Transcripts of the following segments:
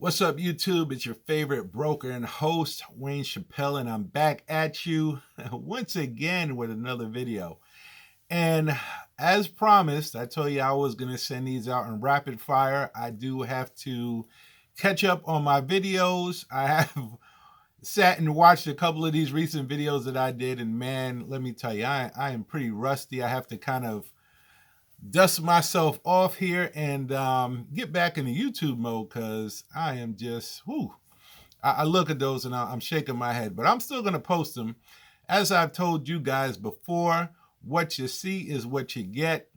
What's up, YouTube? It's your favorite broker and host, Wayne Chappelle, and I'm back at you once again with another video. And as promised, I told you I was going to send these out in rapid fire. I do have to catch up on my videos. I have sat and watched a couple of these recent videos that I did, and man, let me tell you, I am pretty rusty. I have to kind of dust myself off here and get back into YouTube mode because I am just, whoo. I look at those and I'm shaking my head, but I'm still going to post them. As I've told you guys before, what you see is what you get.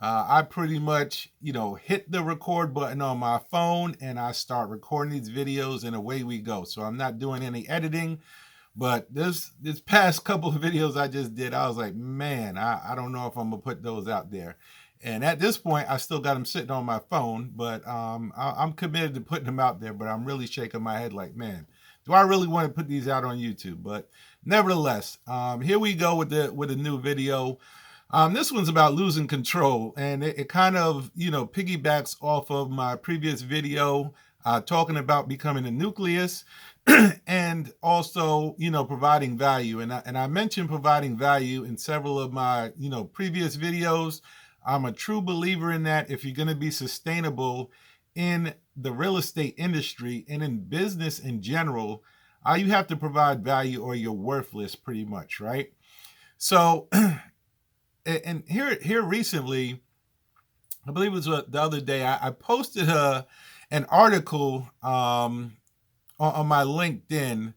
I pretty much, hit the record button on my phone and I start recording these videos and away we go. So I'm not doing any editing. But this past couple of videos I just did, I was like, man, I don't know if I'm gonna put those out there. And at this point, I still got them sitting on my phone, but I'm committed to putting them out there. But I'm really shaking my head like, man, do I really want to put these out on YouTube? But nevertheless, here we go with a new video. This one's about losing control, and it kind of piggybacks off of my previous video talking about becoming a nucleus. And also, providing value. And I mentioned providing value in several of my, previous videos. I'm a true believer in that. If you're going to be sustainable in the real estate industry and in business in general, you have to provide value or you're worthless pretty much, right? So, and here recently, I believe it was the other day, I posted an article on my LinkedIn,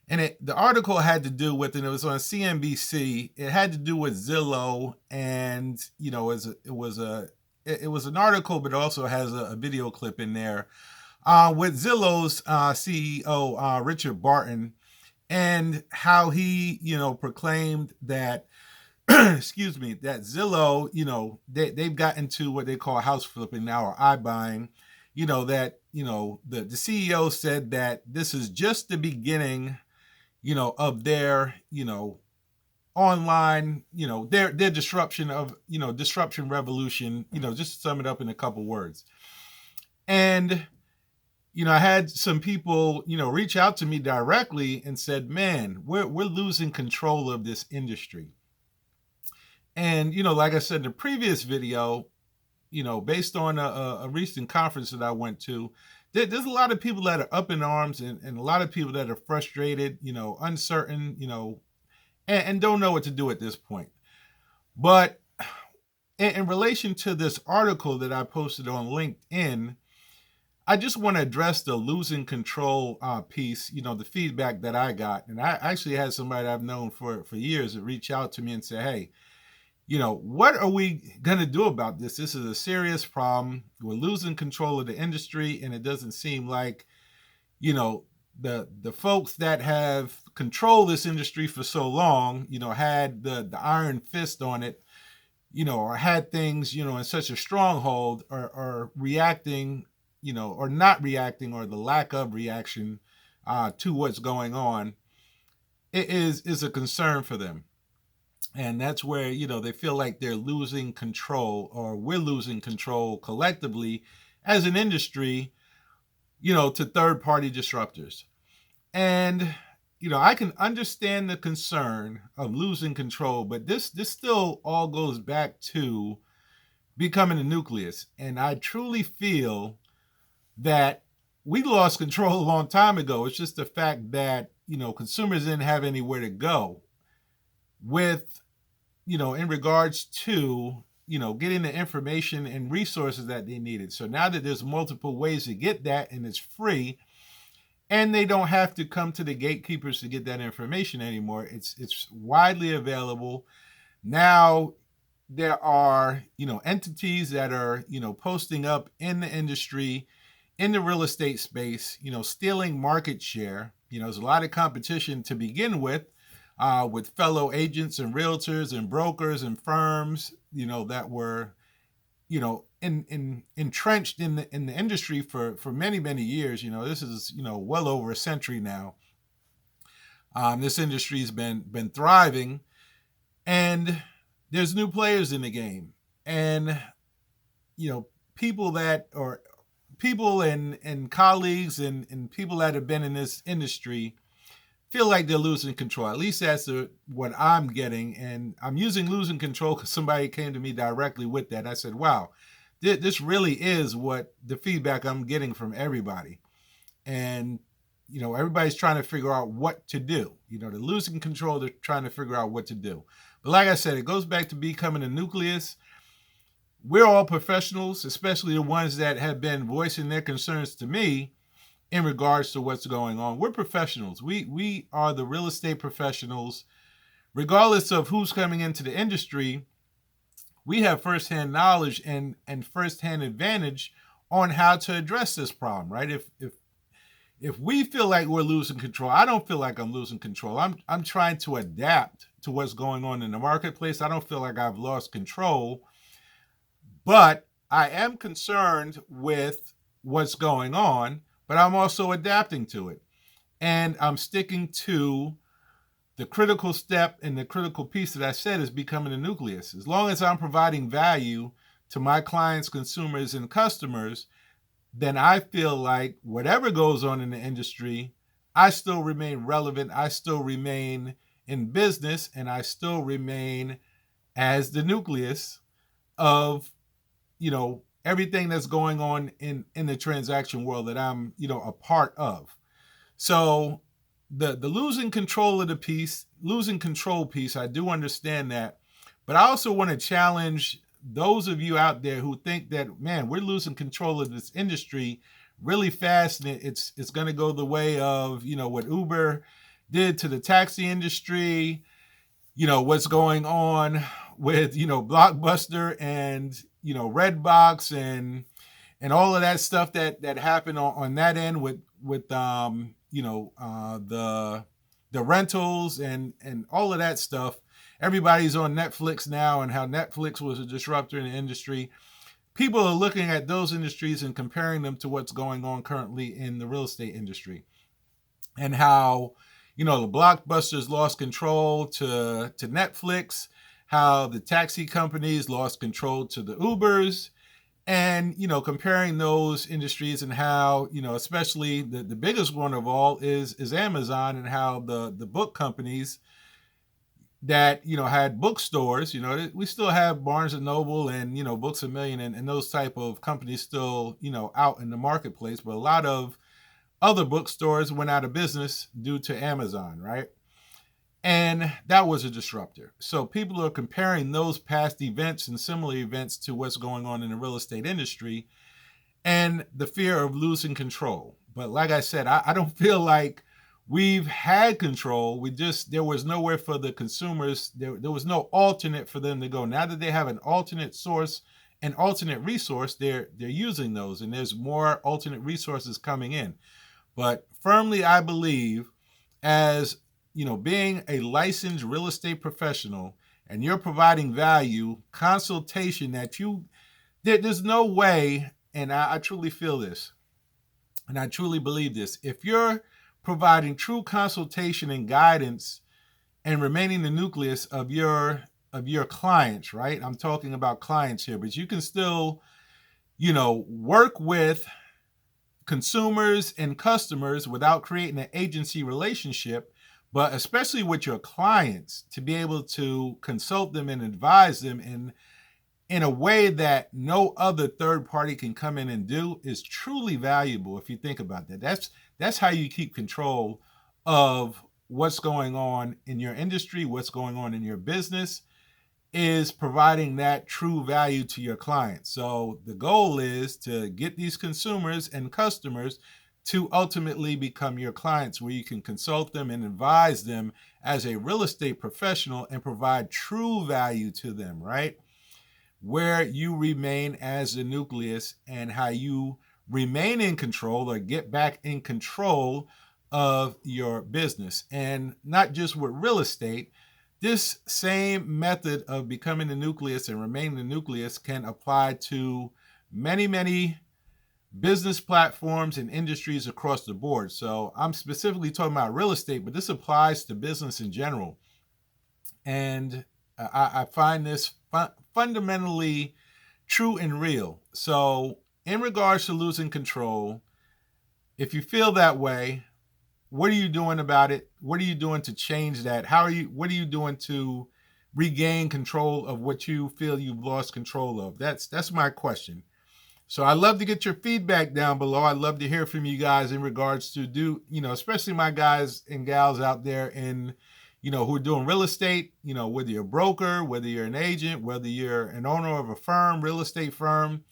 and the article had to do with, and it was on CNBC. It had to do with Zillow, and it was an article, but also has a video clip in there with Zillow's CEO Richard Barton, and how he proclaimed that excuse me, that Zillow, they've got into what they call house flipping now, or iBuying. That the CEO said that this is just the beginning of their online their disruption of disruption revolution, just to sum it up in a couple words. And I had some people reach out to me directly and said, man, we're losing control of this industry. And like I said in the previous video, based on a recent conference that I went to, there's a lot of people that are up in arms, and a lot of people that are frustrated, uncertain, and don't know what to do at this point. But in relation to this article that I posted on LinkedIn, I just want to address the losing control piece, the feedback that I got. And I actually had somebody I've known for years that reach out to me and say, hey, what are we going to do about this? This is a serious problem. We're losing control of the industry, and it doesn't seem like, the folks that have controlled this industry for so long, had the iron fist on it, or had things, in such a stronghold, or reacting, or not reacting, or the lack of reaction to what's going on, it is a concern for them. And that's where, they feel like they're losing control, or we're losing control collectively as an industry, to third-party disruptors. And, I can understand the concern of losing control, but this still all goes back to becoming a nucleus. And I truly feel that we lost control a long time ago. It's just the fact that, consumers didn't have anywhere to go with, in regards to, getting the information and resources that they needed. So now that there's multiple ways to get that, and it's free, and they don't have to come to the gatekeepers to get that information anymore, it's widely available. Now there are, entities that are, posting up in the industry, in the real estate space, stealing market share. There's a lot of competition to begin with fellow agents and realtors and brokers and firms, that were, entrenched in the industry for many, many years. This is, well over a century now. This industry's been thriving, and there's new players in the game, and people that are people and colleagues and people that have been in this industry feel like they're losing control. At least that's what I'm getting. And I'm using losing control because somebody came to me directly with that. I said, wow, this really is what the feedback I'm getting from everybody. And, everybody's trying to figure out what to do. They're losing control. They're trying to figure out what to do. But like I said, it goes back to becoming a nucleus. We're all professionals, especially the ones that have been voicing their concerns to me in regards to what's going on. We're professionals. We are the real estate professionals. Regardless of who's coming into the industry, we have firsthand knowledge and firsthand advantage on how to address this problem, right? If we feel like we're losing control, I don't feel like I'm losing control. I'm trying to adapt to what's going on in the marketplace. I don't feel like I've lost control, but I am concerned with what's going on, but I'm also adapting to it. And I'm sticking to the critical step, and the critical piece that I said is becoming a nucleus. As long as I'm providing value to my clients, consumers, and customers, then I feel like whatever goes on in the industry, I still remain relevant. I still remain in business, and I still remain as the nucleus of, everything that's going on in the transaction world that I'm, a part of. So the losing control of the piece, losing control piece, I do understand that. But I also want to challenge those of you out there who think that, man, we're losing control of this industry really fast, and it's going to go the way of, what Uber did to the taxi industry, what's going on with, Blockbuster and, Redbox and all of that stuff that happened on that end with the rentals and all of that stuff. Everybody's on Netflix now, and how Netflix was a disruptor in the industry. People are looking at those industries and comparing them to what's going on currently in the real estate industry, and how, the Blockbusters lost control to Netflix, how the taxi companies lost control to the Ubers, and, comparing those industries, and how, especially the biggest one of all is Amazon, and how the book companies that, had bookstores, we still have Barnes and Noble and, Books A Million and those type of companies still, out in the marketplace. But a lot of other bookstores went out of business due to Amazon, right? And that was a disruptor. So people are comparing those past events and similar events to what's going on in the real estate industry, and the fear of losing control. But like I said, I don't feel like we've had control. There was nowhere for the consumers. There was no alternate for them to go. Now that they have an alternate source, an alternate resource, they're using those, and there's more alternate resources coming in. But firmly, I believe, as being a licensed real estate professional, and you're providing value, consultation there's no way, and I truly feel this, and I truly believe this, if you're providing true consultation and guidance and remaining the nucleus of your clients, right? I'm talking about clients here, but you can still, work with consumers and customers without creating an agency relationship, but especially with your clients, to be able to consult them and advise them in a way that no other third party can come in and do, is truly valuable. If you think about that, that's how you keep control of what's going on in your industry, what's going on in your business, is providing that true value to your clients. So the goal is to get these consumers and customers to ultimately become your clients, where you can consult them and advise them as a real estate professional and provide true value to them, right? Where you remain as the nucleus, and how you remain in control, or get back in control of your business. And not just with real estate, this same method of becoming the nucleus and remaining the nucleus can apply to many, many business platforms and industries across the board. So I'm specifically talking about real estate, but this applies to business in general. And I find this fundamentally true and real. So in regards to losing control, if you feel that way, what are you doing about it? What are you doing to change that? What are you doing to regain control of what you feel you've lost control of? That's my question. So I'd love to get your feedback down below. I'd love to hear from you guys in regards to especially my guys and gals out there who are doing real estate, whether you're a broker, whether you're an agent, whether you're an owner of a firm, real estate firm,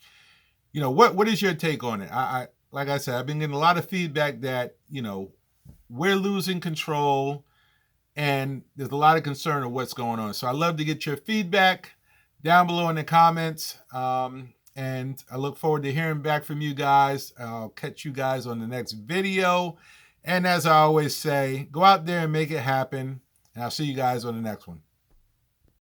what is your take on it? I like I said, I've been getting a lot of feedback that, we're losing control and there's a lot of concern of what's going on. So I'd love to get your feedback down below in the comments. And I look forward to hearing back from you guys. I'll catch you guys on the next video. And as I always say, go out there and make it happen. And I'll see you guys on the next one.